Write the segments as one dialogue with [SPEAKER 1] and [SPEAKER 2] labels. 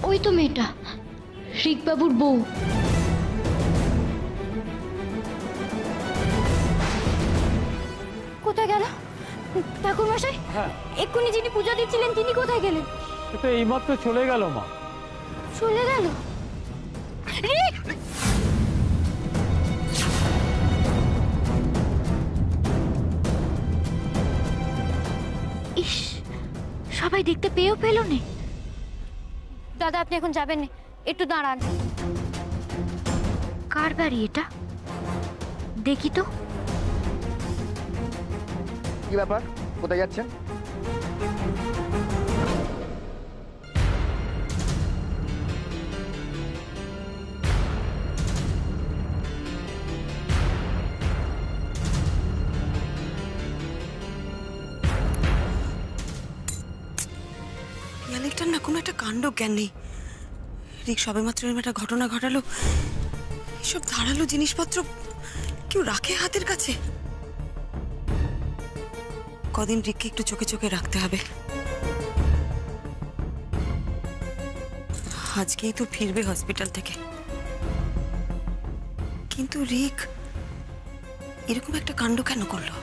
[SPEAKER 1] ওই তো মেয়েটা, ঋকবাবুর বউ।
[SPEAKER 2] কোথায় গেল ঠাকুর মশাই?
[SPEAKER 3] হ্যাঁ,
[SPEAKER 2] এক্ষুনি যিনি পূজা দিচ্ছিলেন তিনি কোথায় গেলেন?
[SPEAKER 3] সে তো এইমাত্র চলে গেল মা।
[SPEAKER 2] চলে গেল?
[SPEAKER 1] ইস, সবাই দেখতে পেয়েও পেল না।
[SPEAKER 2] দাদা আপনি এখন যাবেন না, একটু দাঁড়ান।
[SPEAKER 1] কার বাড়ি এটা? দেখি তো।
[SPEAKER 4] কি ব্যাপার, কোথায় যাচ্ছেন?
[SPEAKER 5] পিয়ালিটার না কোনো একটা কাণ্ড জ্ঞান নেই। রিক সবে মাত্র এরকম একটা ঘটনা ঘটালো, এসব ধারালো জিনিসপত্র কেউ রাখে হাতের কাছে? কদিন রিককে একটু চোখে চোখে রাখতে হবে। আজকেই তো ফিরবে হসপিটাল থেকে, কিন্তু রিক এরকম একটা কাণ্ড কেন করলো?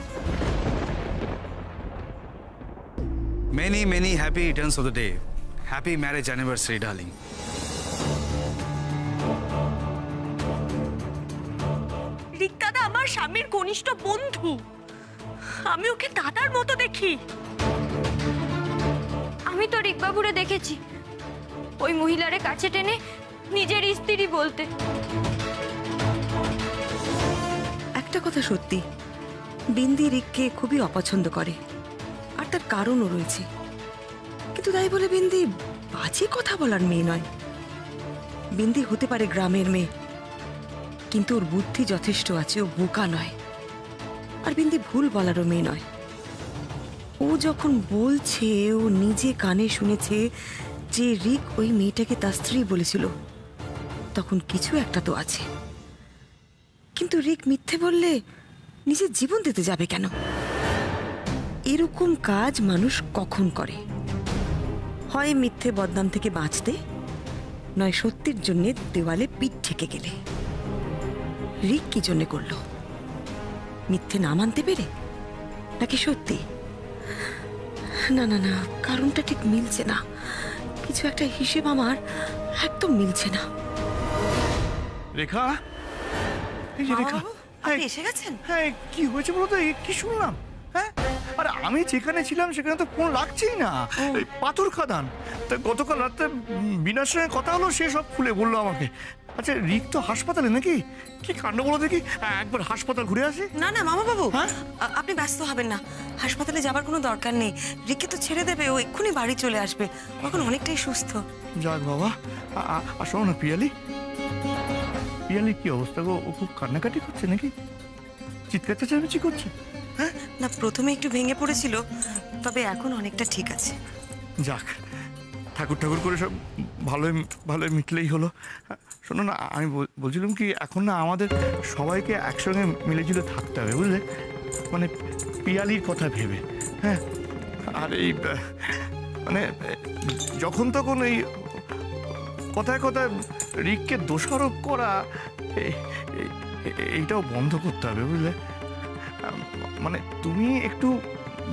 [SPEAKER 6] Many, many happy returns of the day. Happy marriage anniversary, darling.
[SPEAKER 5] রিক দাদা আমার স্বামীর ঘনিষ্ঠ বন্ধু, আমি ওকে দাদার মতো দেখি।
[SPEAKER 2] আমি তো ঋকবাবুরে দেখেছি ওই মহিলারে কাছে টেনে নিজের স্ত্রী বলতে।
[SPEAKER 5] একটা কথা সত্যি, বিন্দি রিককে খুবই অপছন্দ করে, আর তার কারণও রয়েছে। কিন্তু তাই বলে বিন্দি বাজে কথা বলার মেয়ে নয়। বিন্দি হতে পারে গ্রামের মেয়ে, কিন্তু ওর বুদ্ধি যথেষ্ট আছে, ও বোকা নয়। আর বিন্দি ভুল বলারও মেয়ে নয়। ও যখন বলছে ও নিজে কানে শুনেছে যে রিক ওই মেয়েটাকে তার স্ত্রী বলেছিল, তখন কিছু একটা তো আছে। কিন্তু রিক মিথ্যে বললে নিজের জীবন দিতে যাবে কেন? এরকম কাজ মানুষ কখন করে? হয় মিথ্যে বদনাম থেকে বাঁচতে, নয় সত্যির জন্য দেওয়ালে পিঠ ঠেকে গেলে। রিক কি জন্য করলো? মিথ্যে না মানতে পেরে, নাকি সত্যি? না না না, কারণটা ঠিক মিলছে না। কিছু একটা হিসেব আমার একদম মিলছে না।
[SPEAKER 7] রেখা, এই যে রেখা,
[SPEAKER 5] আপনি এসে গেছেন?
[SPEAKER 7] হ্যাঁ, কি হয়েছে বলো তো? কি শুনলাম? হ্যাঁ, আরে আমি যেখানে ছিলাম সেখানে তো ফোন লাগছেই না, এই পাথর খাদান। তা গতকাল রাতে বিনার সঙ্গে কথা হলো, সে সব খুলে বললো আমাকে। আচ্ছা, রিক তো হাসপাতালে নাকি? কি কাণ্ড বলো দেখি, একবার হাসপাতাল ঘুরে আসি।
[SPEAKER 5] না না মামা বাবু,
[SPEAKER 7] হ্যাঁ?
[SPEAKER 5] আপনি ব্যস্ত হবেন না, হাসপাতালে যাবার কোনো দরকার নেই। রিককে তো ছেড়ে দেবে, ও এক্ষুনি বাড়ি চলে আসবে, এখন অনেকটাই সুস্থ।
[SPEAKER 7] যাক বাবা। আর শোনো না, পিয়ালির কি অবস্থা গো? ও খুব কান্নাকাটি করছে নাকি? চিৎকার চেঁচামেচি করছে?
[SPEAKER 5] হ্যাঁ না, প্রথমে একটু ভেঙে পড়েছিল, তবে এখন অনেকটা ঠিক আছে।
[SPEAKER 7] যাক, ঠাকুর ঠাকুর করে সব ভালোই ভালোই মিটলেই হলো। শোনো না, আমি বলছিলাম কি, এখন না আমাদের সবাইকে একসঙ্গে মিলেঝুলে থাকতে হবে, বুঝলে? মানে পিয়ালির কথা ভেবে। হ্যাঁ, আর এই মানে যখন তখন এই কথায় কথায় রিককে দোষারোপ করা, এইটাও বন্ধ করতে হবে, বুঝলে? মানে তুমি একটু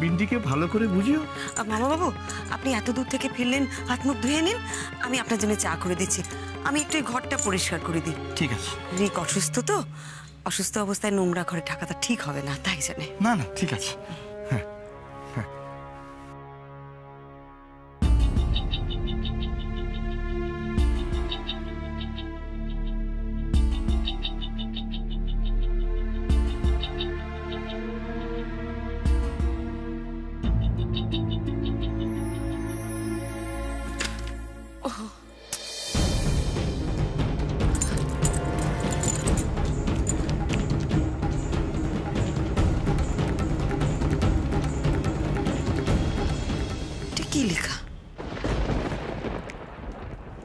[SPEAKER 7] বিন্দিকে ভালো করে বুঝিও।
[SPEAKER 5] মামা বাবু, আপনি এত দূর থেকে ফিরলেন, হাত মুখ ধুয়ে নিন, আমি আপনার জন্য চা করে দিচ্ছি। আমি একটু এই ঘরটা পরিষ্কার করে দিই।
[SPEAKER 7] ঠিক আছে।
[SPEAKER 5] রিক অসুস্থ তো, অসুস্থ অবস্থায় নোংরা ঘরে থাকাটা ঠিক হবে না, তাই জানে।
[SPEAKER 7] না না, ঠিক আছে।
[SPEAKER 5] কি লেখা?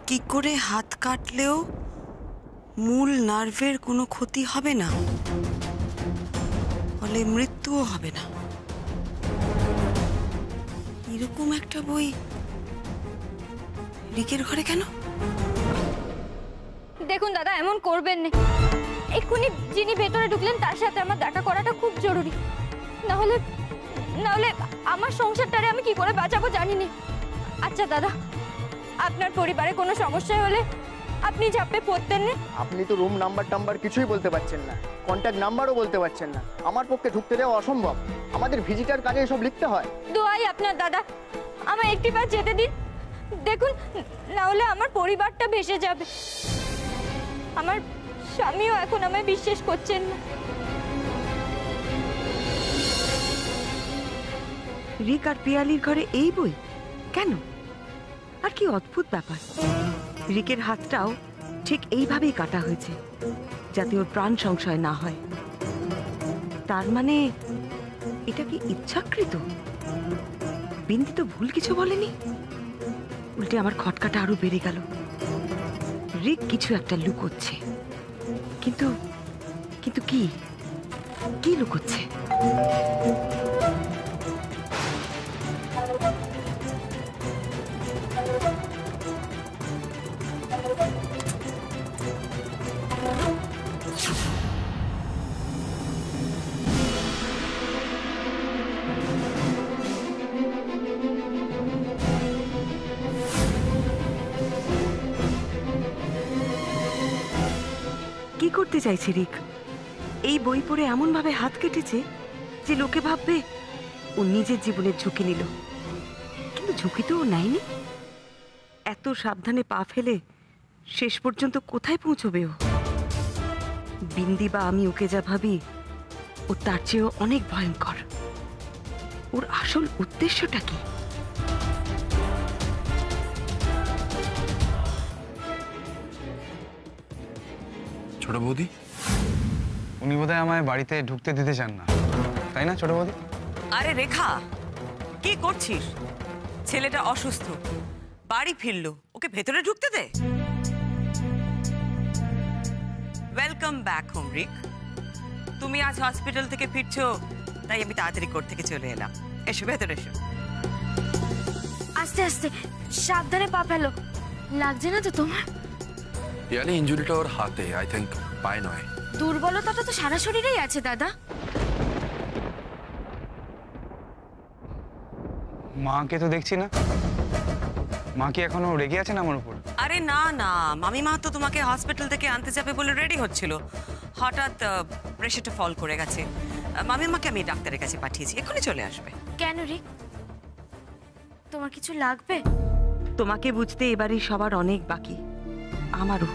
[SPEAKER 5] কি করে হাত কাটলেও মূল নার্ভের কোনো ক্ষতি হবে না, ফলে মৃত্যুও হবে না, এরকম একটা বই রিকের ঘরে কেন?
[SPEAKER 2] দেখুন দাদা, এমন করবেন না। এক্ষুনি যিনি ভেতরে ঢুকলেন তার সাথে আমার দেখা করাটা খুব জরুরি। না হলে আমার সংসারটারে আমি কি করে বাঁচাবো জানি না। আচ্ছা দাদা, আপনার পরিবারে কোনো সমস্যা হলে আপনি ঝাঁপে পড়তেন না।
[SPEAKER 4] আপনি তো রুম নাম্বার কিছুই বলতে পারছেন না, কন্ট্যাক্ট নাম্বারও বলতে পারছেন না। আমার পক্ষে ঢুকতে দেওয়া অসম্ভব। আমাদের ভিজিটার কাজে এসব লিখতে হয়।
[SPEAKER 2] দোয়াই আপনার দাদা, আমার একটিবার যেতে দিন। দেখুন, না হলে আমার পরিবারটা ভেসে যাবে। আমার স্বামীও এখন আমায় বিশ্বাস করছেন না।
[SPEAKER 5] রিক আর পিয়ালির ঘরে এই বই কেন? আর কি অদ্ভুত ব্যাপার। রিকের হাতটাও ঠিক এইভাবেই কাটা হয়েছে যাতে ওর প্রাণ সংশয় না হয়। তার মানে এটা কি ইচ্ছাকৃত? বিন্দি তো ভুল কিছু বলেনি। উল্টে আমার খটকাটা আরো বেড়ে গেল। রিক কিছু একটা লুকোচ্ছে, কিন্তু কিন্তু কি কি লুকোচ্ছে? কি করতে চাইছে রিক? এই বই পড়ে এমন ভাবে হাত কেটেছে যে লোকে ভাববে ও নিজের জীবনের ঝুঁকি নিল। কিন্তু ঝুঁকি তো ও নেয়নি। এত সাবধানে পা ফেলে শেষ পর্যন্ত কোথায় পৌঁছবে ও? বিন্দি বা আমি ওকে যা ভাবি, ও তার চেয়েও অনেক ভয়ঙ্কর। ওর আসল উদ্দেশ্যটা কি?
[SPEAKER 6] ছোট বৌদি, উনি বোধহয় আমায় বাড়িতে ঢুকতে দিতে চান না, তাই না ছোট বৌদি?
[SPEAKER 5] আরে রেখা, কি করছিস? ছেলেটা অসুস্থ, বাড়ি ফিরলো, ওকে ভেতরে ঢুকতে দে। ওয়েলকাম ব্যাক হোম রিক। তুমি আজ হসপিটাল থেকে ফিরছো, তাই আমি তাড়াতাড়ি কোর্ট থেকে চলে এলাম। এসো ভেতরে এসো।
[SPEAKER 1] আস্তে আস্তে, সাবধানে পা ফেলো। লাগছে না তো তোমার?
[SPEAKER 8] পিয়ালি ইনজুরিটা ওর হাতে, আই থিংক পায়ে নয়।
[SPEAKER 1] দুর্বলতাটা তো সারা শরীরেই আছে দাদা।
[SPEAKER 6] মাকে তো দেখছি না। মা কি এখনো রেগে আছেন আমার উপর?
[SPEAKER 5] আরে না না, মামিমা তো তোমাকে হসপিটাল থেকে আনতে যাবে বলে রেডি হচ্ছিল। হঠাৎ প্রেশারটা ফল করে গেছে। মামিমাকে আমি ডাক্তারের কাছে পাঠিয়েছি, এক্ষুনি চলে আসবে।
[SPEAKER 1] কেন রে, তোমার কিছু লাগবে?
[SPEAKER 5] তোমাকে বুঝতে এবারে সবার অনেক বাকি, আমারও।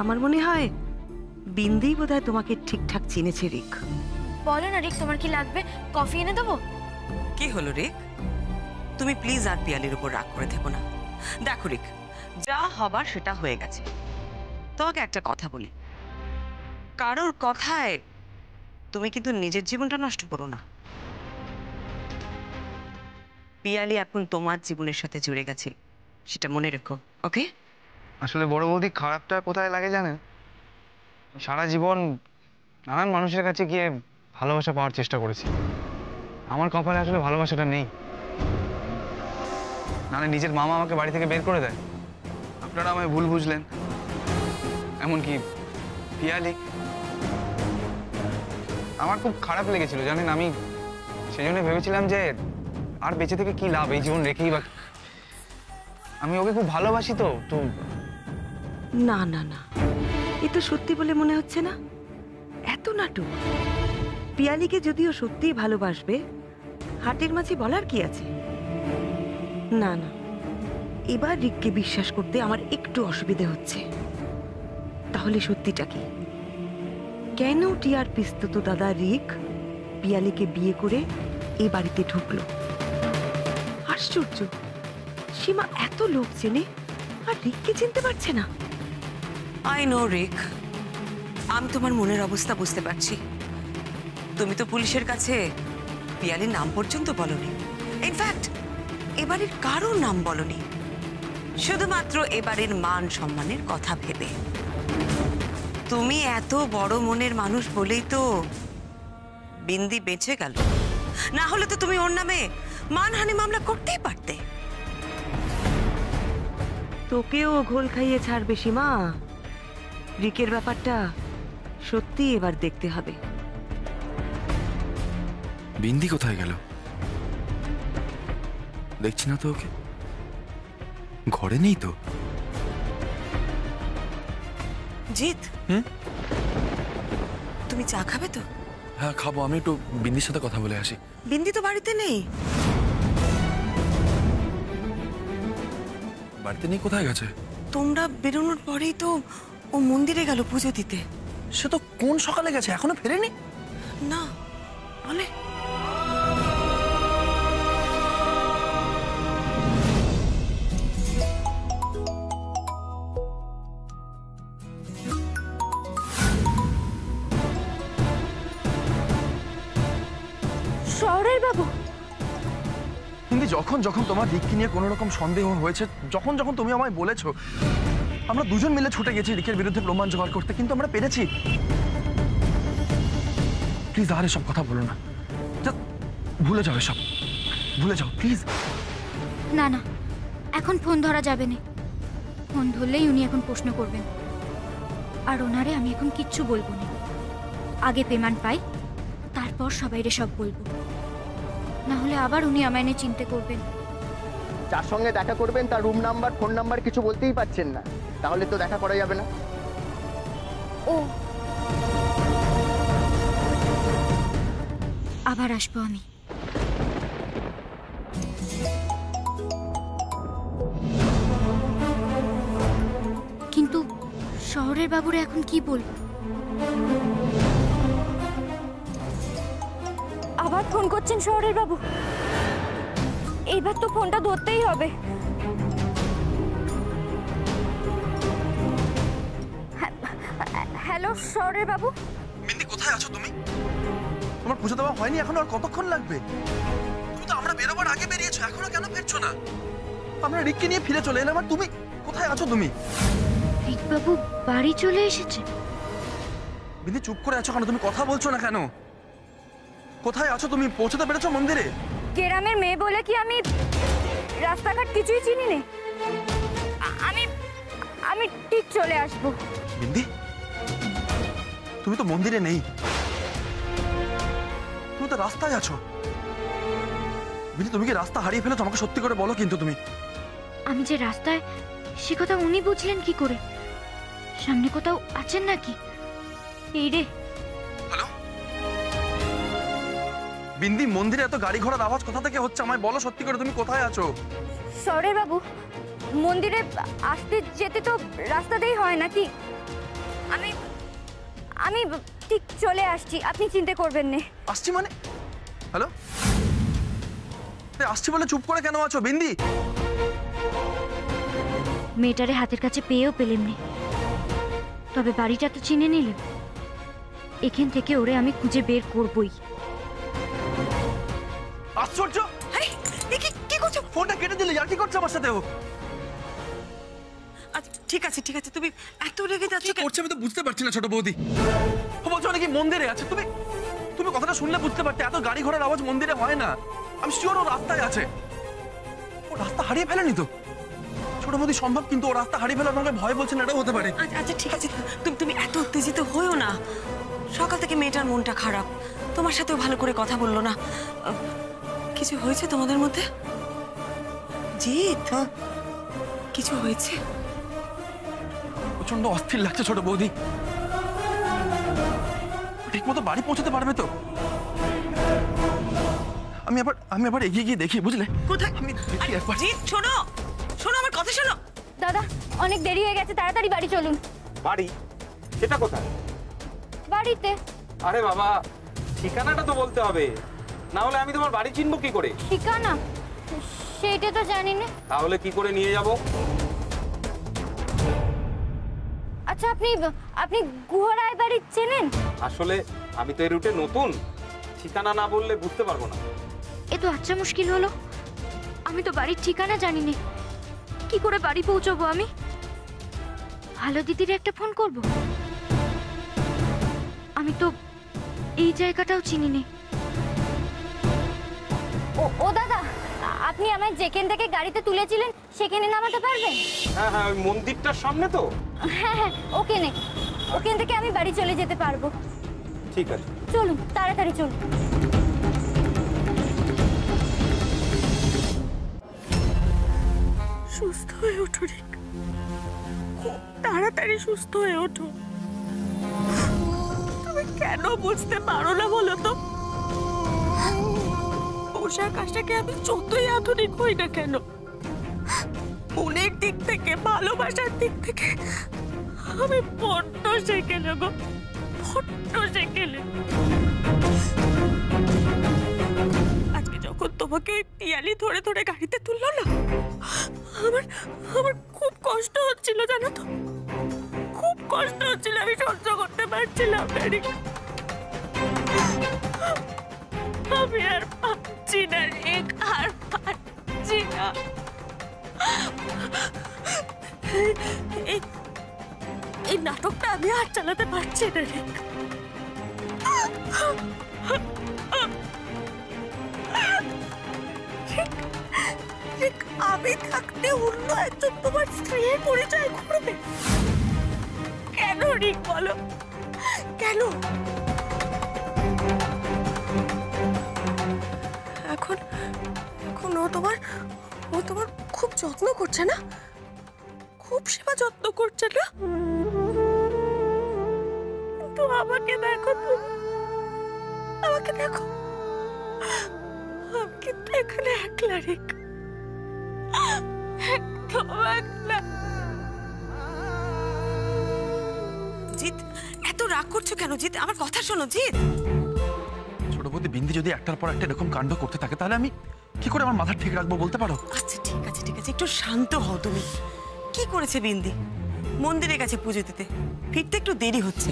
[SPEAKER 5] আমার মনে হয় বিন্দি বোধহয় তোমাকে ঠিকঠাক চিনেছে রিক।
[SPEAKER 1] বলো না রিক, তোমার কি লাগবে? কফি এনে দেবো?
[SPEAKER 5] কি হলো রিক? তুমি প্লিজ আর পিয়ালির উপর রাগ করে থেকো না। দেখো রিক, যা হবার সেটা হয়ে গেছে। তোমাকে একটা কথা বলি, কারোর কথায় তুমি কিন্তু নিজের জীবনটা নষ্ট করো না। পিয়ালি এখন তোমার জীবনের সাথে জুড়ে গেছে, সেটা মনে রেখো, ওকে?
[SPEAKER 6] আসলে বড় বৌদি, খারাপটা কোথায় লাগে জানেন? সারা জীবন নানান মানুষের কাছে গিয়ে ভালোবাসা পাওয়ার চেষ্টা করেছি। আমার কপালে আসলে ভালোবাসাটা নেই। নাহলে নিজের মামা আমাকে বাড়ি থেকে বের করে দেয়। আপনারা আমায় ভুল বুঝলেন। এমনকি পিয়ালি, আমার খুব খারাপ লেগেছিল জানেন। আমি সেই জন্য ভেবেছিলাম যে আর বেঁচে থেকে কি লাভ, এই জীবন রেখেই বা। আমি ওকে খুব ভালোবাসি তো।
[SPEAKER 5] না না না, এ তো সত্যি বলে মনে হচ্ছে না। এত নাটক। পিয়ালিকে যদিও সত্যিই ভালোবাসবে, হাটের মাঝে বলার কি আছে? না না, এবার রিককে বিশ্বাস করতে আমার একটু অসুবিধে হচ্ছে। তাহলে সত্যিটা কি? কেন টিয়ার পিস্তত দাদা রিক পিয়ালিকে বিয়ে করে এই বাড়িতে ঢুকলো? আশ্চর্য, সীমা এত লোক চেনে আর রিককে চিনতে পারছে না। আই নো রিক, আমি তোমার মনের অবস্থা বুঝতে পারছি। তুমি তো পুলিশের কাছে পিয়ালির নাম পর্যন্ত বলনি। ইনফ্যাক্ট এবারের কারোর নাম বলনি, শুধুমাত্র এবারের মান সম্মানের কথা ভেবে। তুমি এত বড় মনের মানুষ বলেই তো বিন্দি বেঁচে গেল, না হলে তো তুমি ওর নামে মানহানি মামলা করতেই পারতে। তোকেও ঘোল খাইয়ে ছাড়বে সীমা। রিকের ব্যাপারটা সত্যি এবার দেখতে হবে।
[SPEAKER 8] বিন্দি কোথায় গেল? দেখছি না তো ওকে, ঘরে নেই তো।
[SPEAKER 5] জিৎ, তুমি চা খাবে তো?
[SPEAKER 8] হ্যাঁ খাবো, আমি একটু বিন্দির সাথে কথা বলে আসি।
[SPEAKER 5] বিন্দি তো বাড়িতে নেই।
[SPEAKER 8] বাড়িতে নেই? কোথায় গেছে?
[SPEAKER 5] তোমরা বেরোনোর পরেই তো ও মন্দিরে গেল পুজো দিতে।
[SPEAKER 8] সে তো কোন সকালে গেছে, এখনো ফেরেনি।
[SPEAKER 5] না বলে
[SPEAKER 2] শহরের বাবু,
[SPEAKER 8] কিন্তু যখন যখন তোমার রিককে নিয়ে কোনো রকম সন্দেহ হয়েছে, যখন যখন তুমি আমায় বলেছো, আমরা দুজন মিলে ছুটে গেছি রিকের বিরুদ্ধে প্রমাণ জোগাড় করতে, কিন্তু আমরা পেরেছি। প্লিজ আর এসব কথা বলো না, ভুলে যাও এসব, ভুলে যাও প্লিজ।
[SPEAKER 1] না না, এখন ফোন ধরা যাবে না। ফোন ধরলেই উনি এখন প্রশ্ন করবেন, আর ওনারে আমি এখন কিচ্ছু বলবো না। আগে পেমেন্ট পাই, তারপর সবাইরে সব বলবো, না হলে আবার উনি আমায় নিয়ে চিন্তা করবেন।
[SPEAKER 4] যার সঙ্গে দেখা করবেন তার রুম নাম্বার, ফোন নাম্বার কিছু বলতেই পারছেন না, তাহলে তো দেখা করা যাবে না।
[SPEAKER 1] ও আবার আসবো আমি। কিন্তু শহরের বাবুরা এখন কি বলবো?
[SPEAKER 2] আবার ফোন করছেন শহরের বাবু? এইবার তো ফোনটা ধরতেই হবে। হ্যালো শহরের বাবু।
[SPEAKER 8] বিন্দি কোথায় আছো তুমি? তোমার পুজো দেওয়া হয়নি এখনো, আর কতক্ষণ লাগবে? তুমি তো আমরা বেরোবার আগে বেরিয়েছো, এখনো কেন ফিরছো না? আমরা রিককে নিয়ে ফিরে চলে এলাম, আর তুমি কোথায় আছো? তুমি
[SPEAKER 1] রিক বাবু বাড়ি চলে এসেছে।
[SPEAKER 8] বিন্দি চুপ করে আছো কেন? তুমি কথা বলছো না কেন? কোথায় আছো তুমি? পৌঁছতে পেরেছো মন্দিরে?
[SPEAKER 2] গ্রামের মেয়ে বলে কি আমি রাস্তাঘাট কিছুই চিনি না। আমি আমি ঠিক চলে আসবো।
[SPEAKER 8] বিন্দি তুমি তো মন্দিরে নেই, তুমি তো রাস্তায় আছো। বিন্দি তুমি কি রাস্তা হারিয়ে ফেলেছো? আমাকে সত্যি করে বলো কিন্তু তুমি।
[SPEAKER 1] আমি যে রাস্তায়, সে কথা উনি বুঝলেন কি করে? সামনে কোথাও আছেন নাকি? এই রে।
[SPEAKER 8] হ্যালো বিন্দি, মন্দিরে এত গাড়ি ঘোড়ার আওয়াজ কোথা থেকে হচ্ছে? আমায় বলো সত্যি করে তুমি কোথায় আছো?
[SPEAKER 2] শহরের বাবু, মন্দিরে আসতে যেতে তো রাস্তাতেই হয় নাকি? আমি আমি ঠিক চলে আসছি, আপনি চিন্তা করবেন না।
[SPEAKER 8] আসছি মানে? হ্যালো আসছি বলে চুপ করে কেন আছো বিন্দি?
[SPEAKER 1] মেয়েটারে হাতের কাছে পেয়েও পেলেন নি, তবে বাড়িটা তো চিনে নিলেন। এখান থেকে ওরে আমি খুঁজে বের করবই।
[SPEAKER 8] আশ্চর্য!
[SPEAKER 5] কি করছো?
[SPEAKER 8] ফোনটা কেটে দিলে, আর কি করছে আমার সাথে ও?
[SPEAKER 5] আচ্ছা ঠিক আছে ঠিক আছে, তুমি এত রেগে যাচ্ছ
[SPEAKER 8] কি করছে আমি তো বুঝতে পারছি না ছোট বৌদি। ও বলছো নাকি মন্দিরে আছে? তুমি তুমি কথাটা শুনলে বুঝতে পারতে, এত গাড়ি ঘোড়ার আওয়াজ মন্দিরে হয় না। আমি শিওর ও রাস্তায় আছে। ও রাস্তা হারিয়ে ফেলেনি তো? ছোট বৌদি সম্ভব, কিন্তু ও রাস্তা হারিয়ে ফেলে আমাকে ভয় বলছেন, এটাও হতে পারে।
[SPEAKER 5] আচ্ছা ঠিক আছে, তুমি এত উত্তেজিত হইও না। সকাল থেকে মেয়েটার মনটা খারাপ, তোমার সাথেও ভালো করে কথা বললো না। কিছু হয়েছে তোমাদের মধ্যে? জিৎ, কিছু হয়েছে?
[SPEAKER 8] প্রচন্ড অস্থির লাগছে ছোট বৌদি। ঠিক মতো বাড়ি পৌঁছতে পারবে তো? আমি আবার এগিয়ে গিয়ে দেখি, বুঝলে?
[SPEAKER 5] কোথায়?
[SPEAKER 8] আমি দেখি একবার।
[SPEAKER 5] জিৎ শোনো, শোনো আমার কথা শোনো।
[SPEAKER 2] দাদা অনেক দেরি হয়ে গেছে, তাড়াতাড়ি বাড়ি চলুন।
[SPEAKER 3] বাড়ি? সেটা কোথায়?
[SPEAKER 2] বাড়িতে।
[SPEAKER 3] আরে বাবা, ঠিকানাটা তো বলতে হবে, না হলে আমি তোমার বাড়ি চিনবো কি করে?
[SPEAKER 2] ঠিকানা সেইটা তো জানি না।
[SPEAKER 3] তাহলে কি করে নিয়ে যাব?
[SPEAKER 2] আচ্ছা আপনি গুহরায় বাড়ি চেনেন?
[SPEAKER 3] আসলে আমি তো এই রুটে নতুন, ঠিকানা না বললে বুঝতে পারবো না।
[SPEAKER 1] এ তো আচ্ছা মুশকিল হলো। আমি তো বাড়ির ঠিকানা জানি না, কি করে বাড়ি পৌঁছবো আমি? ভালো দিদির একটা ফোন করব। আমি তো এই জায়গাটাও চিনি না।
[SPEAKER 2] ও দাদা, আপনি আপনি আমায় যেখান থেকে গাড়িতে তুলেছিলেন সেখানে নামাতে পারবেন?
[SPEAKER 3] হ্যাঁ হ্যাঁ, ওই মন্দিরটার সামনে তো।
[SPEAKER 2] হ্যাঁ হ্যাঁ, ওখান থেকে আমি বাড়ি চলে যেতে পারবো।
[SPEAKER 3] ঠিক আছে,
[SPEAKER 2] চলুন তাড়াতাড়ি চলুন।
[SPEAKER 5] সুস্থ হয়ে ওঠো রিক, খুব তাড়াতাড়ি সুস্থ হয়ে ওঠো। তুমি কেন বুঝতে পারো না বলো তো? পোশাক আশাকে আমি যতই আধুনিক হই না কেন, মনের দিক থেকে, ভালোবাসার দিক থেকে আমি বড্ড সেকেলে গো, বড্ড সেকেলে। আজকে যখন তোমাকে ওই পিয়ালি ধরে ধরে গাড়িতে তুললো না, আমার আমার খুব কষ্ট হচ্ছিল জানো তো, খুব কষ্ট হচ্ছিল, আমি সহ্য করতে পারছিলাম না রিক। আমি আর পারছি না রিক, আর পারছি না। এই নাটকটা আমি আর চালাতে পারছি না রিক। আমি থাকতে অন্য একজন তোমার স্ত্রীর পরিচয় করবে কেন রিক, বলো কেন? এখন এখন ও তোমার খুব যত্ন করছে না, খুব সেবা যত্ন করছে না, কিন্তু আমাকে দেখো তুমি, আমাকে দেখো, আমি কিন্তু এখানে একলা রিক, একদম একলা। জিৎ, এত রাগ করছো কেন জিৎ? আমার কথা শোনো জিৎ।
[SPEAKER 8] ছোট বৌদি, বিন্দি যদি একটার পর একটা এরকম কাণ্ড করতে থাকে তাহলে আমি কি করে আমার মাথা ঠিক রাখবো বলতে পারো?
[SPEAKER 5] আচ্ছা ঠিক আছে ঠিক আছে, একটু শান্ত হও তুমি। কি করেছে বিন্দি? মন্দিরে গেছে পুজো দিতে, ফিরতে একটু দেরি হচ্ছে।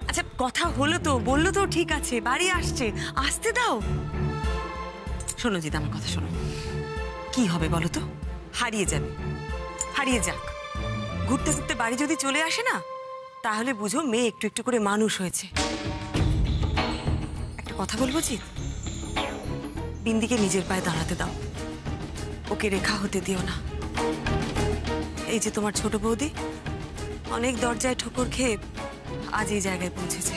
[SPEAKER 5] আচ্ছা কথা হলো তো, বললো তো ঠিক আছে, বাড়ি আসছে, আসতে দাও। শোনো জিৎ, আমার কথা শোনো। কি হবে বলো তো? হারিয়ে যাবে, হারিয়ে যাক। ঘুরতে ঘুরতে বাড়ি যদি চলে আসে না, তাহলে বুঝো মেয়ে একটু একটু করে মানুষ হয়েছে। একটা কথা বলবো জিৎ, বিন্দিকে নিজের পায়ে দাঁড়াতে দাও, ওকে রেখা হতে দিও না। এই যে তোমার ছোট বৌদি অনেক দরজায় ঠোকর খেয়ে আজ এই জায়গায় পৌঁছেছে,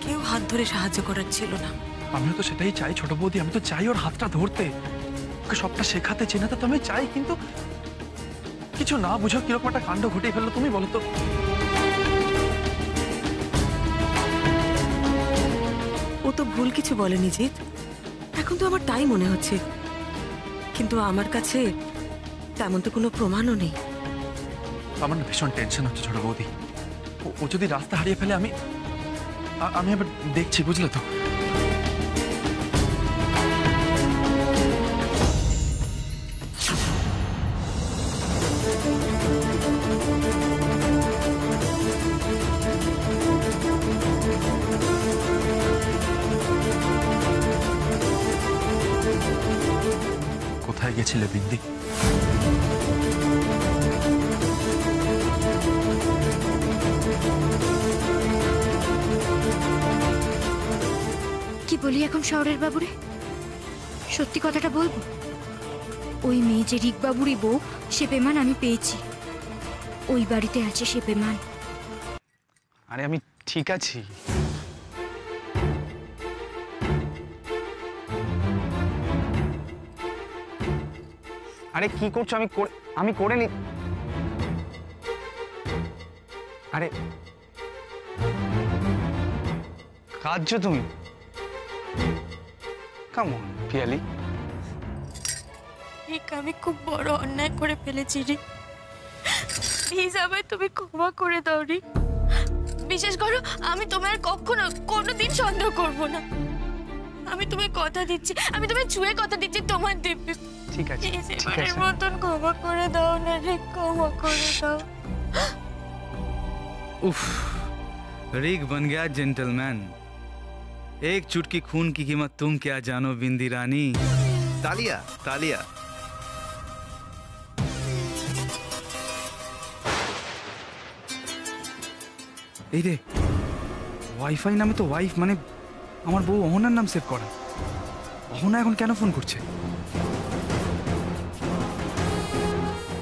[SPEAKER 5] কেউ হাত ধরে সাহায্য করার ছিল না।
[SPEAKER 8] আমিও তো সেটাই চাই ছোট বৌদি, আমি তো চাই ওর হাতটা ধরতে, ওকে সবটা শেখাতে, চেনাতে তো আমি চাই, কিন্তু কিছু না বুঝো কিরকম একটা কাণ্ড ঘটিয়ে ফেললো তুমি বলো তো।
[SPEAKER 5] ও তো ভুল কিছু বলেনি জিৎ, এখন তো আমার তাই মনে হচ্ছে, কিন্তু আমার কাছে তেমন তো কোনো প্রমাণও নেই।
[SPEAKER 8] আমার না ভীষণ টেনশন হচ্ছে ছোট বৌদি, ও যদি রাস্তা হারিয়ে ফেলে আমি আবার দেখছি, বুঝলে তো। কোথায় গেছিলে বিন্দি?
[SPEAKER 1] কি বলি এখন শহরের বাবুরে? সত্যি কথাটা বলবো? ওই মেয়ে যে রিক বাবুরই বউ, সে পেমান আমি পেয়েছি, ওই বাড়িতে আছে সে পেমান।
[SPEAKER 6] আরে আমি ঠিক আছি। আরে কি করছো? আমি করে নি। আরে কাঁদছো তুমি? Come on Piyali.
[SPEAKER 9] আমি খুব বড় অন্যায় করে ফেলেছি রিক, প্লিজ আমায় তুমি ক্ষমা করে দাও রিক। বিশেষ করো, আমি তোমার কখনো কোনোদিন সন্দেহ করব না। আমি তোমায় কথা দিচ্ছি, আমি তোমায় ছুঁয়ে কথা দিচ্ছি তোমার দিব্যি।
[SPEAKER 6] ঠিক আছে ঠিক
[SPEAKER 9] এর
[SPEAKER 6] আছে।
[SPEAKER 9] মতন ক্ষমা করে দাও না রিক, ক্ষমা করে দাও।
[SPEAKER 10] उफ, रिक बन गया जेंटलमैन। एक चुटकी खून की कीमत तुम क्या जानो बिंदी रानी। तालिया तालिया। এই রে, ওয়াইফাই নামে তো ওয়াইফ, মানে আমার বউ অহনার নাম সেভ করা। অহনা এখন কেন ফোন করছে?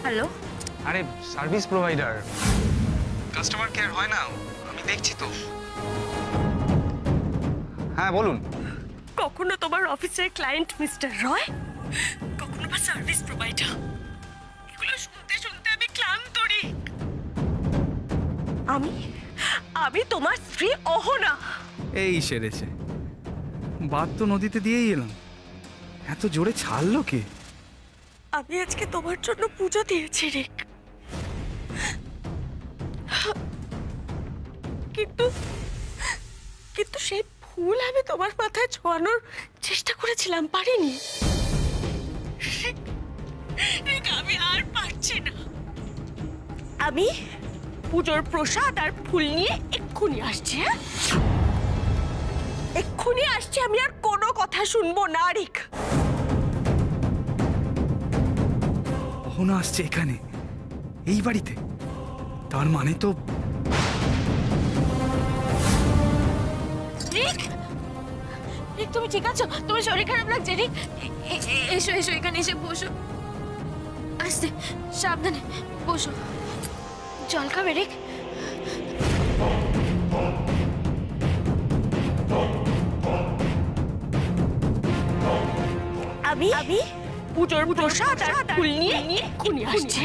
[SPEAKER 9] হ্যালো,
[SPEAKER 6] আরে সার্ভিস প্রোভাইডার, কাস্টমার কেয়ার হয় না, আমি দেখছি তো। হ্যাঁ বলুন।
[SPEAKER 9] কখনো তোমার অফিসের ক্লায়েন্ট মিস্টার রয়, কখনো বা সার্ভিস প্রোভাইডার। এগুলো শুনতে শুনতে আমি ক্লান্ত রে। আমি তোমার স্ত্রী অহনা।
[SPEAKER 10] এই সেরেছে, বাদ তো নদীতে দিয়েই এলাম, এত জোরে ছাড়লো কে?
[SPEAKER 9] আমি আজকে তোমার জন্য পুজো দিয়েছি রিক, কিন্তু কিন্তু সেই ফুল আমি তোমার মাথায় ছোঁয়ানোর চেষ্টা করেছিলাম, পারিনি। রিক, আমি আর পারছি না। আমি পুজোর প্রসাদ আর ফুল নিয়ে এক্ষুনি আসছি। হ্যাঁ, এক্ষুনি আসছি। আমি আর কোনো কথা শুনবো না রিক।
[SPEAKER 10] অহনা আসছে এখানে, এই বাড়িতে, তার মানে তো
[SPEAKER 9] রিক, রিক তুমি ঠিক আছো? তোমার শরীর খারাপ লাগছে রিক? এসো এসো, এখানে এসে বসো। আস্তে, সাবধানে বসো। জল খাবে রিক? আমি পুজোর প্রসাদ আর ফুল নিয়ে এক্ষুনি আসছি।